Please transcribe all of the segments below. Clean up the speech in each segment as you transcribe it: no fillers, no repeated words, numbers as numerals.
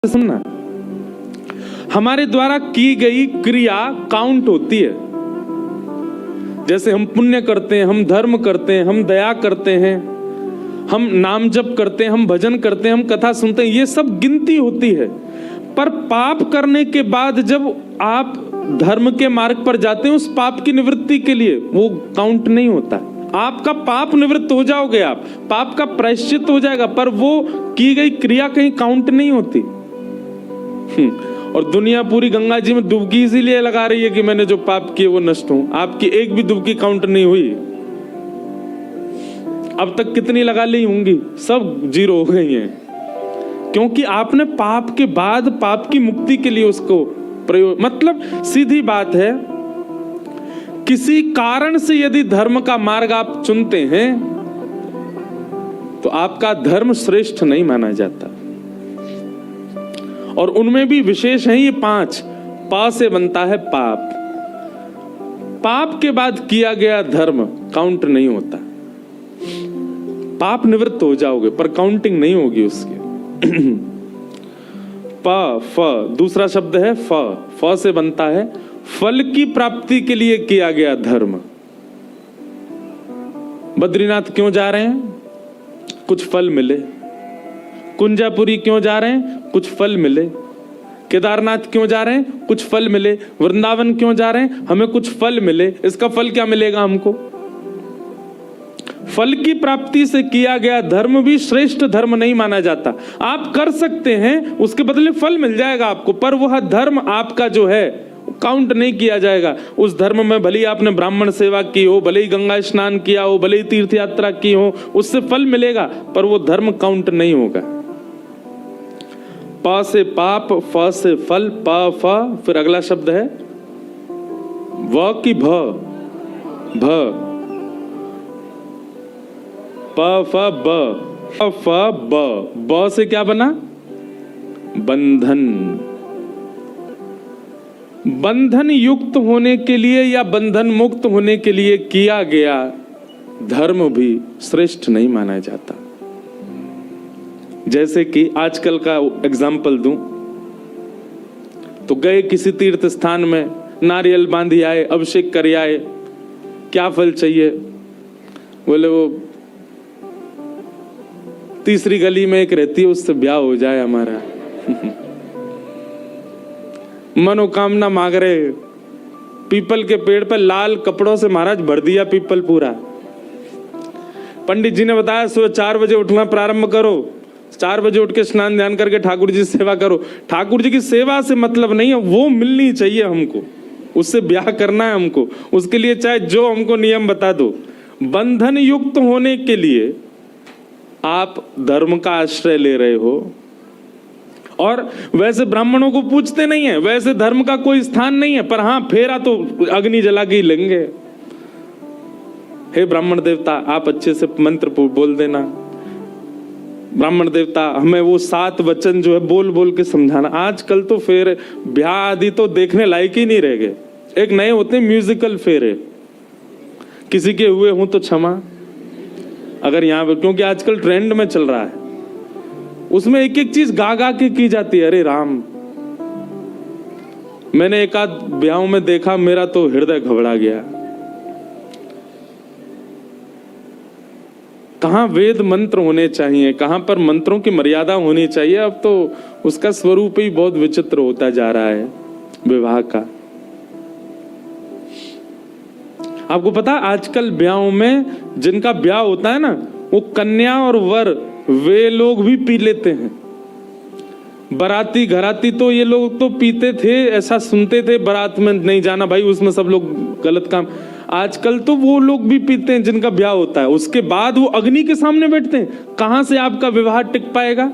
सुनना, हमारे द्वारा की गई क्रिया काउंट होती है। जैसे हम पुण्य करते हैं, हम धर्म करते हैं, हम दया करते हैं, हम नाम जप करते हैं, हम भजन करते हैं, हम कथा सुनते हैं, ये सब गिनती होती है। पर पाप करने के बाद जब आप धर्म के मार्ग पर जाते हैं, उस पाप की निवृत्ति के लिए वो काउंट नहीं होता। आपका पाप निवृत्त हो जाओगे, आप पाप का प्रायश्चित हो जाएगा, पर वो की गई क्रिया कहीं काउंट नहीं होती। और दुनिया पूरी गंगा जी में डुबकी इसीलिए लगा रही है कि मैंने जो पाप किए वो नष्ट हो। आपकी एक भी डुबकी काउंट नहीं हुई। अब तक कितनी लगा ली होंगी, सब जीरो हो गई हैं, क्योंकि आपने पाप के बाद पाप की मुक्ति के लिए उसको प्रयोग। मतलब सीधी बात है, किसी कारण से यदि धर्म का मार्ग आप चुनते हैं तो आपका धर्म श्रेष्ठ नहीं माना जाता। और उनमें भी विशेष है ये 5। पा से बनता है पाप। पाप के बाद किया गया धर्म काउंट नहीं होता। पाप निवृत्त हो जाओगे पर काउंटिंग नहीं होगी उसकी। प फ दूसरा शब्द है फ। फ से बनता है फल की प्राप्ति के लिए किया गया धर्म। बद्रीनाथ क्यों जा रहे हैं? कुछ फल मिले। कुंजापुरी क्यों जा रहे हैं? कुछ फल मिले। केदारनाथ क्यों जा रहे हैं? कुछ फल मिले। वृंदावन क्यों जा रहे हैं? हमें कुछ फल मिले। इसका फल क्या मिलेगा हमको? फल की प्राप्ति से किया गया धर्म भी श्रेष्ठ धर्म नहीं माना जाता। आप कर सकते हैं, उसके बदले फल मिल जाएगा आपको, पर वह धर्म आपका जो है काउंट नहीं किया जाएगा। उस धर्म में भले ही आपने ब्राह्मण सेवा की हो, भले ही गंगा स्नान किया हो, भले ही तीर्थ यात्रा की हो, उससे फल मिलेगा, पर वो धर्म काउंट नहीं होगा। प से पाप, फ से फल, प फ, फिर अगला शब्द है व की भ। भ प फ ब। फ ब। ब से क्या बना? बंधन। बंधन युक्त होने के लिए या बंधन मुक्त होने के लिए किया गया धर्म भी श्रेष्ठ नहीं माना जाता। जैसे कि आजकल का एग्जाम्पल दूं तो गए किसी तीर्थ स्थान में, नारियल बांधी आए, अभिषेक कर आए, क्या फल चाहिए? बोले वो तीसरी गली में एक रहती है, उससे ब्याह हो जाए हमारा। मनोकामना मांग रहे। पीपल के पेड़ पर लाल कपड़ों से महाराज भर दिया पीपल पूरा। पंडित जी ने बताया सुबह 4 बजे उठना प्रारंभ करो, 4 बजे उठ के स्नान ध्यान करके ठाकुर जी सेवा करो। ठाकुर जी की सेवा से मतलब नहीं है, वो मिलनी चाहिए हमको, उससे ब्याह करना है हमको, उसके लिए चाहे जो हमको नियम बता दो। बंधन युक्त होने के लिए आप धर्म का आश्रय ले रहे हो, और वैसे ब्राह्मणों को पूछते नहीं है, वैसे धर्म का कोई स्थान नहीं है, पर हाँ फेरा तो अग्नि जला के ही लेंगे। हे ब्राह्मण देवता, आप अच्छे से मंत्र बोल देना। ब्राह्मण देवता हमें वो 7 वचन जो है बोल बोल के समझाना। आजकल तो फेरे ब्याह आदि तो देखने लायक ही नहीं रह गए। एक नए होते हैं म्यूजिकल फेरे, किसी के हुए हों तो क्षमा, अगर यहाँ पे, क्योंकि आजकल ट्रेंड में चल रहा है, उसमें एक एक चीज गा गा के की जाती है। अरे राम, मैंने एक आध ब्याहों में देखा, मेरा तो हृदय घबरा गया। कहाँ वेद मंत्र होने चाहिए, कहाँ पर मंत्रों की मर्यादा होनी चाहिए। अब तो उसका स्वरूप ही बहुत विचित्र होता जा रहा है विवाह का। आपको पता, आजकल ब्याहों में जिनका ब्याह होता है ना, वो कन्या और वर वे लोग भी पी लेते हैं। बाराती घराती तो ये लोग तो पीते थे, ऐसा सुनते थे, बारात में नहीं जाना भाई, उसमें सब लोग गलत काम। आजकल तो वो लोग भी पीते हैं जिनका ब्याह होता है, उसके बाद वो अग्नि के सामने बैठते हैं। कहां से आपका विवाह टिक पाएगा?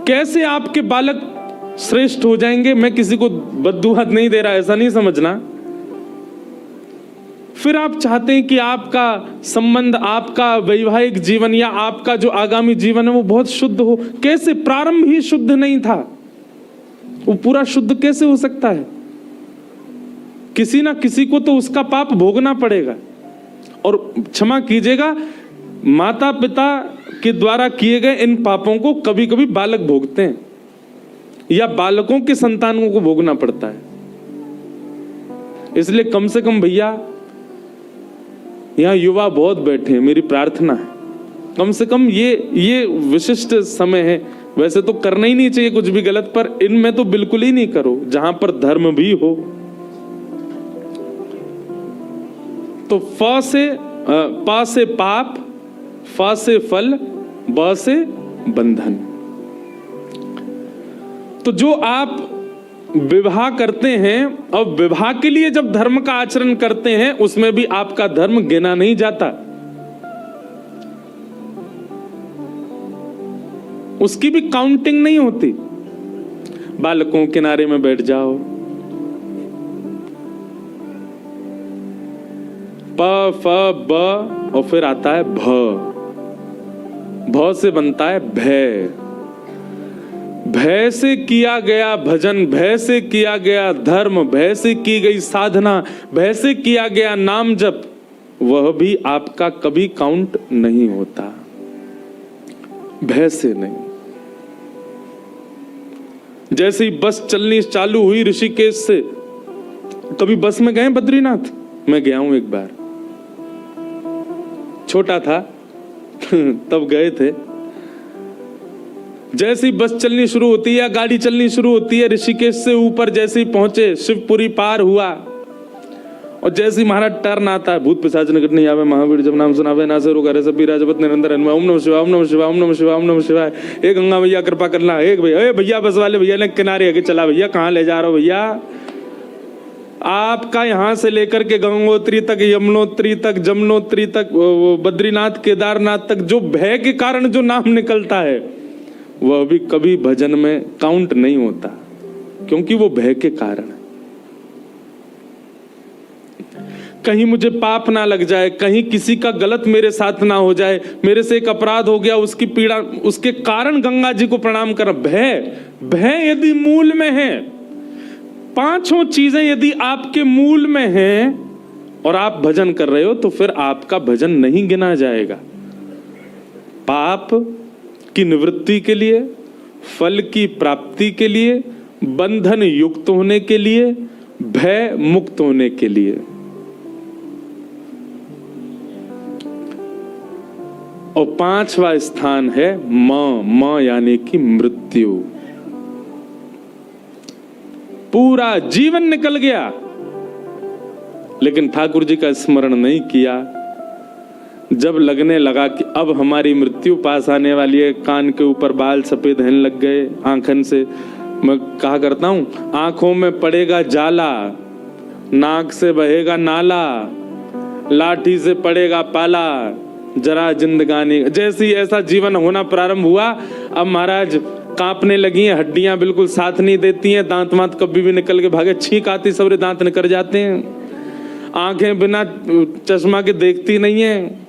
कैसे आपके बालक श्रेष्ठ हो जाएंगे? मैं किसी को बद्दुआ नहीं दे रहा, ऐसा नहीं समझना। फिर आप चाहते हैं कि आपका संबंध, आपका वैवाहिक जीवन या आपका जो आगामी जीवन है वो बहुत शुद्ध हो। कैसे? प्रारंभ ही शुद्ध नहीं था, वो पूरा शुद्ध कैसे हो सकता है? किसी ना किसी को तो उसका पाप भोगना पड़ेगा। और क्षमा कीजिएगा, माता पिता के द्वारा किए गए इन पापों को कभी कभी बालक भोगते हैं या बालकों के संतानों को भोगना पड़ता है। इसलिए कम से कम भैया, यहां युवा बहुत बैठे हैं, मेरी प्रार्थना है कम से कम ये विशिष्ट समय है। वैसे तो करना ही नहीं चाहिए कुछ भी गलत, पर इनमें तो बिल्कुल ही नहीं करो जहां पर धर्म भी हो। तो पा से पाप, फा से फल, ब से बंधन। तो जो आप विवाह करते हैं और विवाह के लिए जब धर्म का आचरण करते हैं, उसमें भी आपका धर्म गिना नहीं जाता, उसकी भी काउंटिंग नहीं होती। बालकों किनारे में बैठ जाओ, प फ ब और फिर आता है भ, भ से बनता है भय। भय से किया गया भजन, भय से किया गया धर्म, भय से की गई साधना, भय से किया गया नाम जप, वह भी आपका कभी काउंट नहीं होता। भय से नहीं। जैसे ही बस चलनी चालू हुई ऋषिकेश से, कभी बस में गए बद्रीनाथ? मैं गया हूं एक बार, छोटा था तब गए थे। जैसे ही बस चलनी शुरू होती है या गाड़ी चलनी शुरू होती है, ऋषिकेश से ऊपर जैसे ही पहुंचे, शिवपुरी पार हुआ और जैसे ही महाराज टर्न आता है, भूत पिशाच निकट नहीं आवे, महावीर जब नाम सुनावे, ना से रोका सब पीरा जपत निरंतर हनुमान, ओम नमः शिवाय, ओम नमः शिवाय, ओम नमः शिवाय, ओम नमः शिवाय। एक गंगा भैया कृपा करना, एक भैया, भैया बस वाले भैया ने किनारे आके चला, भैया कहाँ ले जा रहा हो भैया? आपका यहां से लेकर के गंगोत्री तक, यमुनोत्री तक, जमुनोत्री तक, बद्रीनाथ केदारनाथ तक जो भय के कारण जो नाम निकलता है, वह भी कभी भजन में काउंट नहीं होता, क्योंकि वो भय के कारण है। कहीं मुझे पाप ना लग जाए, कहीं किसी का गलत मेरे साथ ना हो जाए, मेरे से एक अपराध हो गया, उसकी पीड़ा, उसके कारण गंगा जी को प्रणाम कर। भय यदि मूल में है, पांचों चीजें यदि आपके मूल में हैं और आप भजन कर रहे हो, तो फिर आपका भजन नहीं गिना जाएगा। पाप की निवृत्ति के लिए, फल की प्राप्ति के लिए, बंधन युक्त होने के लिए, भय मुक्त होने के लिए। और पांचवा स्थान है म यानी कि मृत्यु। पूरा जीवन निकल गया लेकिन ठाकुर जी का स्मरण नहीं किया। जब लगने लगा कि अब हमारी मृत्यु पास आने वाली है, कान के ऊपर बाल सफेद होने लग गए, आंखन से, मैं कहा करता हूं, आंखों में पड़ेगा जाला, नाक से बहेगा नाला, लाठी से पड़ेगा पाला, जरा जिंदगानी। जैसे ही ऐसा जीवन होना प्रारंभ हुआ, अब महाराज कांपने लगी हैं, हड्डियां बिल्कुल साथ नहीं देती हैं, दांत मात कभी भी निकल के भागे, छींक आती, सबरे दांत निकल जाते हैं, आंखें बिना चश्मा के देखती नहीं है।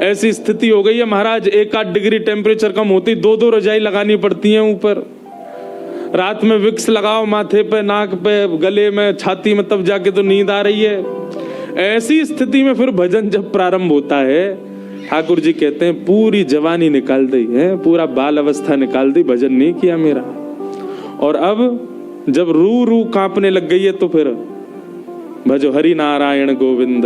ऐसी स्थिति हो गई है महाराज, 1-8 डिग्री टेम्परेचर कम होती, 2-2 रजाई लगानी पड़ती हैं ऊपर। रात में विक्स लगाओ माथे पे, नाक पे, गले में, छाती में, तब जाके तो नींद आ रही है। ऐसी स्थिति में फिर भजन जब प्रारंभ होता है, ठाकुर जी कहते हैं पूरी जवानी निकाल दी है, पूरा बाल अवस्था निकाल दी, भजन नहीं किया मेरा। और अब जब रू कांपने लग गई है, तो फिर भजो हरि नारायण गोविंद।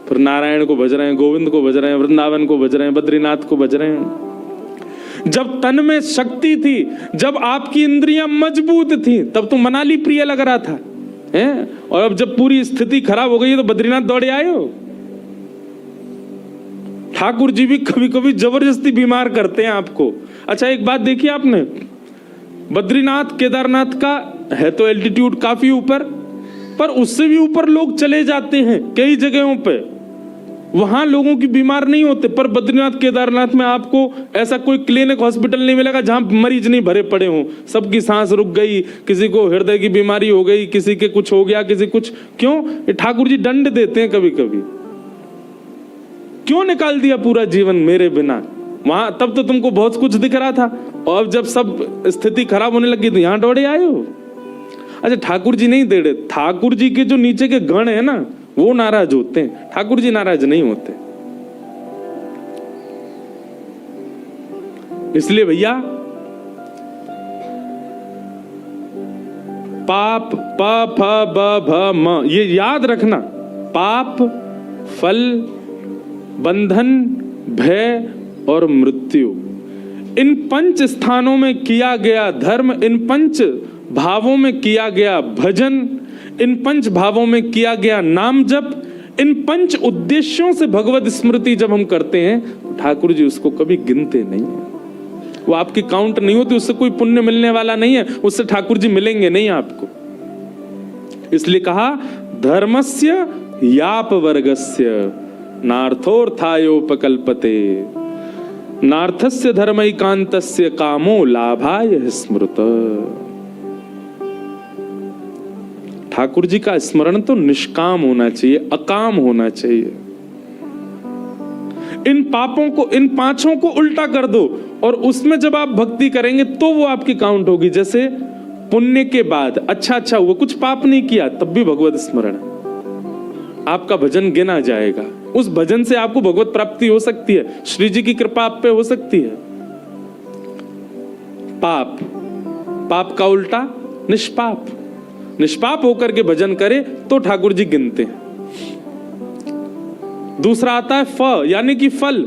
फिर नारायण को भज रहे हैं, गोविंद को भज रहे हैं, वृंदावन को भज रहे हैं, बद्रीनाथ को भज रहे हैं। जब तन में शक्ति थी, जब आपकी इंद्रियां मजबूत थी, तब तो मनाली प्रिय लग रहा था, हैं? और अब जब पूरी स्थिति खराब हो गई है, तो बद्रीनाथ दौड़े आए हो। ठाकुर जी भी कभी कभी जबरदस्ती बीमार करते हैं आपको। अच्छा एक बात देखी आपने, बद्रीनाथ केदारनाथ का है तो एल्टीट्यूड काफी ऊपर, पर उससे भी ऊपर लोग चले जाते हैं कई जगहों पे, वहां लोगों की बीमार नहीं होते। पर बद्रीनाथ केदारनाथ में आपको ऐसा कोई क्लिनिक हॉस्पिटल नहीं मिलेगा जहां मरीज नहीं भरे पड़े हों। सबकी सांस रुक गई, किसी को हृदय की बीमारी हो गई, किसी के कुछ हो गया, किसी कुछ। क्यों? ये ठाकुर जी दंड देते हैं कभी कभी। क्यों निकाल दिया पूरा जीवन मेरे बिना? वहां तब तो तुमको बहुत कुछ दिख रहा था, और जब सब स्थिति खराब होने लगी तो यहां दौड़े आए हो। अच्छा ठाकुर जी नहीं दे रहे, ठाकुर जी के जो नीचे के गण है ना, वो नाराज होते हैं, ठाकुर जी नाराज नहीं होते। इसलिए भैया पाप प फ ब भ म ये याद रखना। पाप, फल, बंधन, भय और मृत्यु, इन 5 स्थानों में किया गया धर्म, इन 5 भावों में किया गया भजन, इन 5 भावों में किया गया नाम जप, इन 5 उद्देश्यों से भगवत स्मृति जब हम करते हैं तो ठाकुर जी उसको कभी गिनते नहीं है। वो आपकी काउंट नहीं होती, उससे कोई पुण्य मिलने वाला नहीं है, उससे ठाकुर जी मिलेंगे नहीं आपको। इसलिए कहा धर्मस्य याप वर्गस्य नार्थोर्थायोपकल्पते नार्थस्य धर्मैकान्तस्य कामो लाभाय स्मृत। ठाकुर जी का स्मरण तो निष्काम होना चाहिए, अकाम होना चाहिए। इन पापों को, इन 5 को उल्टा कर दो और उसमें जब आप भक्ति करेंगे तो वो आपकी काउंट होगी। जैसे पुण्य के बाद अच्छा हुआ, कुछ पाप नहीं किया, तब भी भगवत स्मरण, आपका भजन गिना जाएगा। उस भजन से आपको भगवत प्राप्ति हो सकती है, श्री जी की कृपा आप पे हो सकती है। पाप का उल्टा निष्पाप, निष्पाप होकर के भजन करे तो ठाकुर जी गिनते हैं। दूसरा आता है फ, यानी कि फल।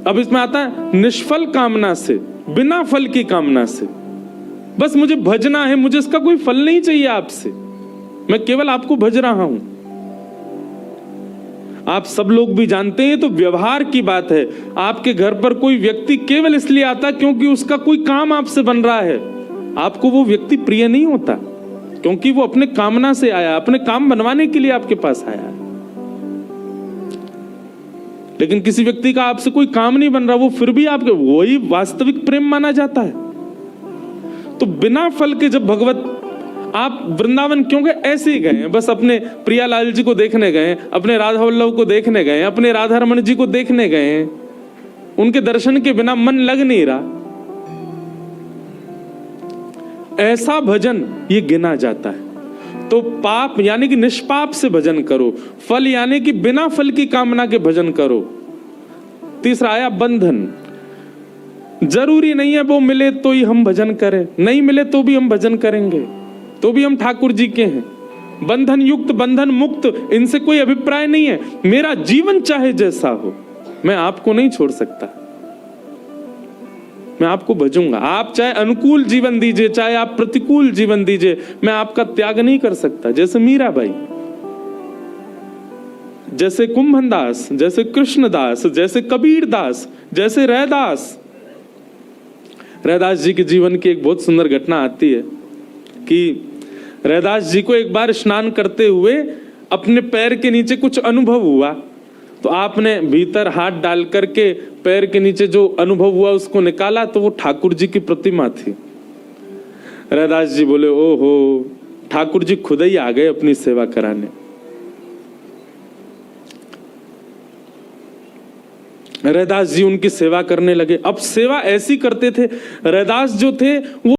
अब इसमें आता है निष्फल कामना से, बिना फल की कामना से, बस मुझे भजना है, मुझे इसका कोई फल नहीं चाहिए आपसे, मैं केवल आपको भज रहा हूं। आप सब लोग भी जानते हैं, तो व्यवहार की बात है। आपके घर पर कोई व्यक्ति केवल इसलिए आता क्योंकि उसका कोई काम आपसे बन रहा है, आपको वो व्यक्ति प्रिय नहीं होता, क्योंकि वो अपने कामना से आया, अपने काम बनवाने के लिए आपके पास आया। लेकिन किसी व्यक्ति का आपसे कोई काम नहीं बन रहा, वो फिर भी आपके, वही वास्तविक प्रेम माना जाता है। तो बिना फल के जब भगवत, आप वृंदावन क्यों गए? ऐसे ही गए हैं, बस अपने प्रियालाल जी को देखने गए, अपने राधा वल्लभ को देखने गए, अपने राधा रमन जी को देखने गए हैं। उनके दर्शन के बिना मन लग नहीं रहा। ऐसा भजन ये गिना जाता है। तो पाप यानी कि निष्पाप से भजन करो, फल यानी कि बिना फल की कामना के भजन करो। तीसरा आया बंधन। जरूरी नहीं है वो मिले तो ही हम भजन करें, नहीं मिले तो भी हम भजन करेंगे, तो भी हम ठाकुर जी के हैं। बंधन युक्त, बंधन मुक्त, इनसे कोई अभिप्राय नहीं है। मेरा जीवन चाहे जैसा हो, मैं आपको नहीं छोड़ सकता, मैं आपको भजूंगा। आप चाहे अनुकूल जीवन दीजिए, चाहे आप प्रतिकूल जीवन दीजिए, मैं आपका त्याग नहीं कर सकता। जैसे मीराबाई, जैसे कुंभनदास, जैसे कृष्णदास, जैसे कबीरदास, जैसे रैदास। रैदास जी के जीवन की एक बहुत सुंदर घटना आती है कि रैदास जी को एक बार स्नान करते हुए अपने पैर के नीचे कुछ अनुभव हुआ, तो आपने भीतर हाथ डाल करके पैर के नीचे जो अनुभव हुआ उसको निकाला, तो वो ठाकुर जी की प्रतिमा थी। रैदास जी बोले, ओहो, ठाकुर जी खुद ही आ गए अपनी सेवा कराने। रैदास जी उनकी सेवा करने लगे। अब सेवा ऐसी करते थे, रैदास जो थे वो